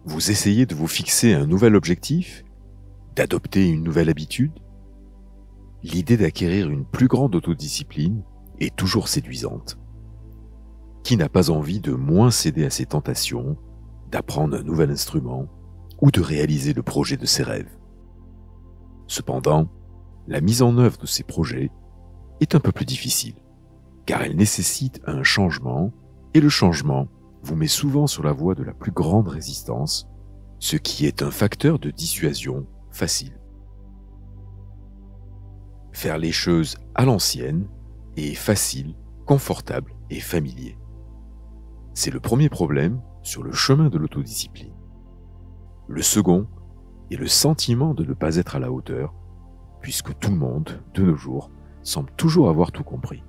Vous essayez de vous fixer un nouvel objectif, d'adopter une nouvelle habitude. L'idée d'acquérir une plus grande autodiscipline est toujours séduisante. Qui n'a pas envie de moins céder à ses tentations, d'apprendre un nouvel instrument ou de réaliser le projet de ses rêves? Cependant, la mise en œuvre de ces projets est un peu plus difficile, car elle nécessite un changement, et le changement vous met souvent sur la voie de la plus grande résistance, ce qui est un facteur de dissuasion facile. Faire les choses à l'ancienne est facile, confortable et familier. C'est le premier problème sur le chemin de l'autodiscipline. Le second est le sentiment de ne pas être à la hauteur, puisque tout le monde, de nos jours, semble toujours avoir tout compris.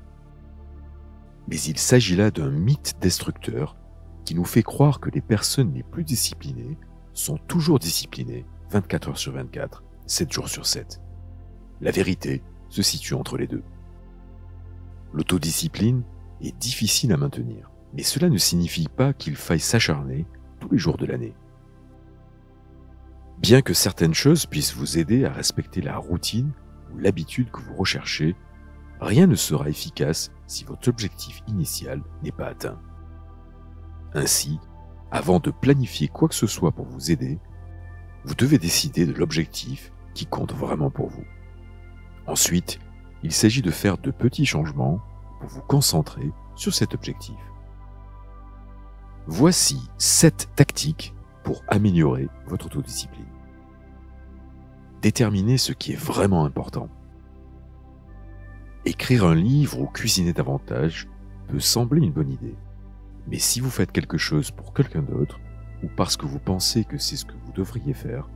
Mais il s'agit là d'un mythe destructeur qui nous fait croire que les personnes les plus disciplinées sont toujours disciplinées 24 heures sur 24, 7 jours sur 7. La vérité se situe entre les deux. L'autodiscipline est difficile à maintenir, mais cela ne signifie pas qu'il faille s'acharner tous les jours de l'année. Bien que certaines choses puissent vous aider à respecter la routine ou l'habitude que vous recherchez, rien ne sera efficace si votre objectif initial n'est pas atteint. Ainsi, avant de planifier quoi que ce soit pour vous aider, vous devez décider de l'objectif qui compte vraiment pour vous. Ensuite, il s'agit de faire de petits changements pour vous concentrer sur cet objectif. Voici 7 tactiques pour améliorer votre autodiscipline. Déterminez ce qui est vraiment important. Écrire un livre ou cuisiner davantage peut sembler une bonne idée. Mais si vous faites quelque chose pour quelqu'un d'autre, ou parce que vous pensez que c'est ce que vous devriez faire,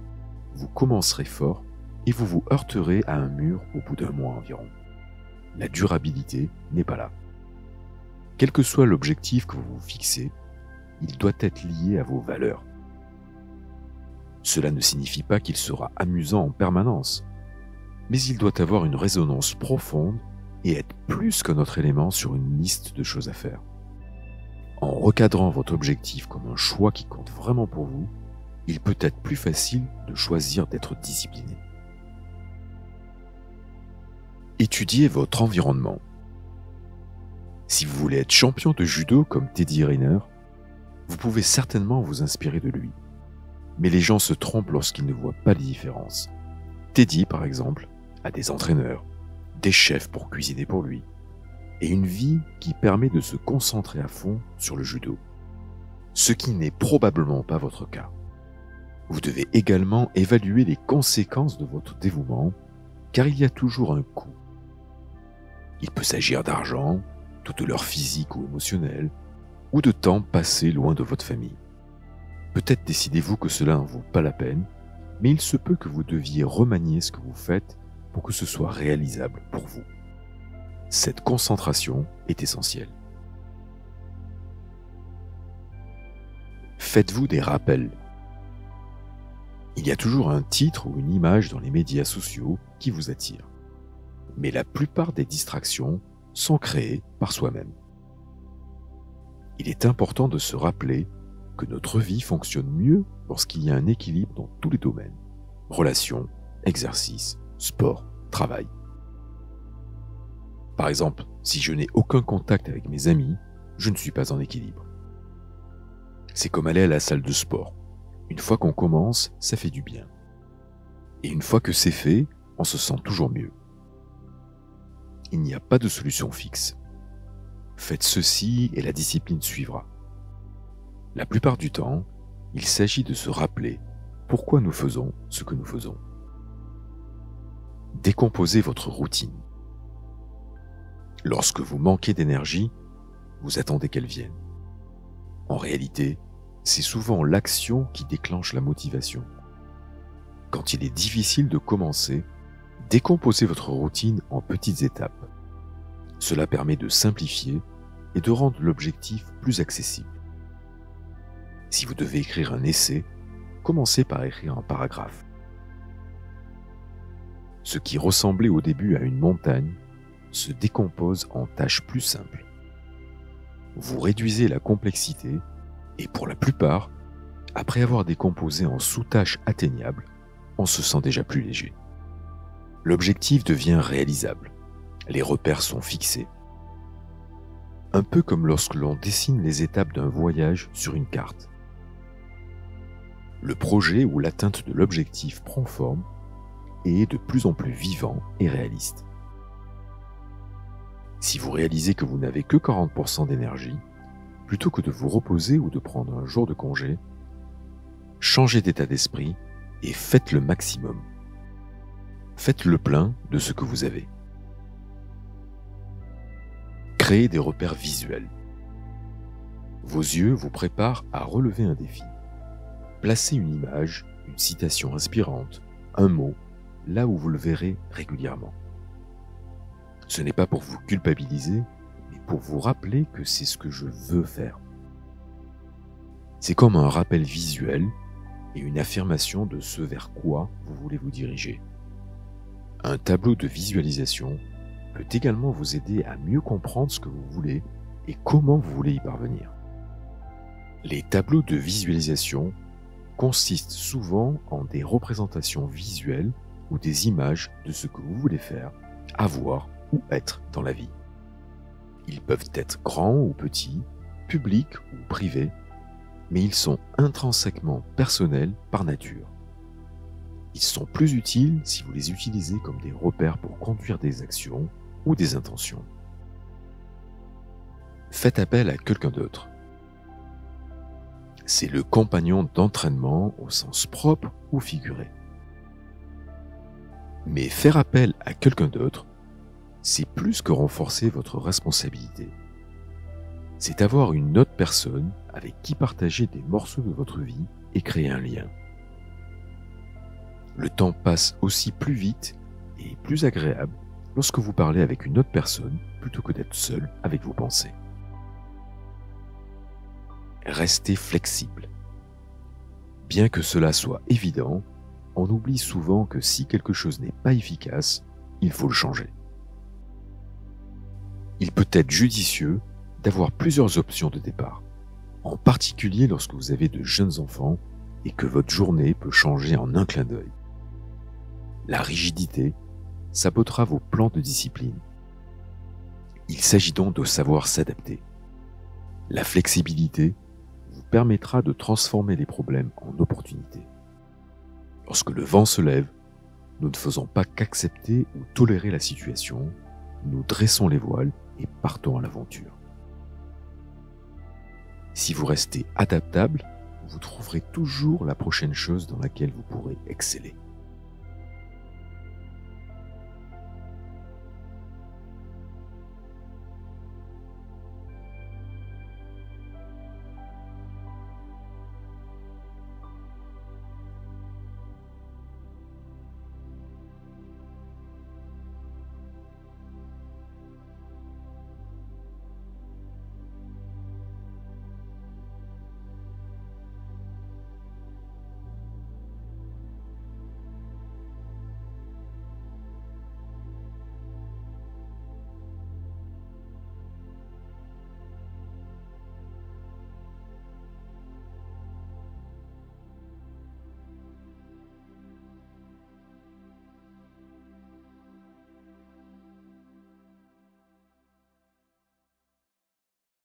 vous commencerez fort et vous vous heurterez à un mur au bout d'un mois environ. La durabilité n'est pas là. Quel que soit l'objectif que vous vous fixez, il doit être lié à vos valeurs. Cela ne signifie pas qu'il sera amusant en permanence, mais il doit avoir une résonance profonde et être plus qu'un autre élément sur une liste de choses à faire. En recadrant votre objectif comme un choix qui compte vraiment pour vous, il peut être plus facile de choisir d'être discipliné. Étudiez votre environnement. Si vous voulez être champion de judo comme Teddy Riner, vous pouvez certainement vous inspirer de lui. Mais les gens se trompent lorsqu'ils ne voient pas les différences. Teddy, par exemple, a des entraîneurs, des chefs pour cuisiner pour lui, et une vie qui permet de se concentrer à fond sur le judo. Ce qui n'est probablement pas votre cas. Vous devez également évaluer les conséquences de votre dévouement, car il y a toujours un coût. Il peut s'agir d'argent, de douleur physique ou émotionnelle, ou de temps passé loin de votre famille. Peut-être décidez-vous que cela n'en vaut pas la peine, mais il se peut que vous deviez remanier ce que vous faites pour que ce soit réalisable pour vous. Cette concentration est essentielle. Faites-vous des rappels. Il y a toujours un titre ou une image dans les médias sociaux qui vous attire. Mais la plupart des distractions sont créées par soi-même. Il est important de se rappeler que notre vie fonctionne mieux lorsqu'il y a un équilibre dans tous les domaines. Relations, exercice, sport, travail. Par exemple, si je n'ai aucun contact avec mes amis, je ne suis pas en équilibre. C'est comme aller à la salle de sport. Une fois qu'on commence, ça fait du bien. Et une fois que c'est fait, on se sent toujours mieux. Il n'y a pas de solution fixe. Faites ceci et la discipline suivra. La plupart du temps, il s'agit de se rappeler pourquoi nous faisons ce que nous faisons. Décomposez votre routine. Lorsque vous manquez d'énergie, vous attendez qu'elle vienne. En réalité, c'est souvent l'action qui déclenche la motivation. Quand il est difficile de commencer, décomposez votre routine en petites étapes. Cela permet de simplifier et de rendre l'objectif plus accessible. Si vous devez écrire un essai, commencez par écrire un paragraphe. Ce qui ressemblait au début à une montagne se décompose en tâches plus simples. Vous réduisez la complexité et pour la plupart, Après avoir décomposé en sous-tâches atteignables, on se sent déjà plus léger. L'objectif devient réalisable. Les repères sont fixés. Un peu comme lorsque l'on dessine les étapes d'un voyage sur une carte. Le projet ou l'atteinte de l'objectif prend forme et est de plus en plus vivant et réaliste. Si vous réalisez que vous n'avez que 40% d'énergie, plutôt que de vous reposer ou de prendre un jour de congé, changez d'état d'esprit et faites le maximum. Faites le plein de ce que vous avez. Créez des repères visuels. Vos yeux vous préparent à relever un défi. Placez une image, une citation inspirante, un mot, là où vous le verrez régulièrement. Ce n'est pas pour vous culpabiliser, mais pour vous rappeler que c'est ce que je veux faire. C'est comme un rappel visuel et une affirmation de ce vers quoi vous voulez vous diriger. Un tableau de visualisation peut également vous aider à mieux comprendre ce que vous voulez et comment vous voulez y parvenir. Les tableaux de visualisation consistent souvent en des représentations visuelles ou des images de ce que vous voulez faire, avoir ou être dans la vie. Ils peuvent être grands ou petits, publics ou privés, mais ils sont intrinsèquement personnels par nature. Ils sont plus utiles si vous les utilisez comme des repères pour conduire des actions ou des intentions. Faites appel à quelqu'un d'autre. C'est le compagnon d'entraînement au sens propre ou figuré. Mais faire appel à quelqu'un d'autre, c'est plus que renforcer votre responsabilité. C'est avoir une autre personne avec qui partager des morceaux de votre vie et créer un lien. Le temps passe aussi plus vite et plus agréable lorsque vous parlez avec une autre personne plutôt que d'être seul avec vos pensées. Restez flexible. Bien que cela soit évident, on oublie souvent que si quelque chose n'est pas efficace, il faut le changer. Il peut être judicieux d'avoir plusieurs options de départ, en particulier lorsque vous avez de jeunes enfants et que votre journée peut changer en un clin d'œil. La rigidité sabotera vos plans de discipline. Il s'agit donc de savoir s'adapter. La flexibilité vous permettra de transformer les problèmes en opportunités. Lorsque le vent se lève, nous ne faisons pas qu'accepter ou tolérer la situation, nous dressons les voiles et partons à l'aventure. Si vous restez adaptable, vous trouverez toujours la prochaine chose dans laquelle vous pourrez exceller.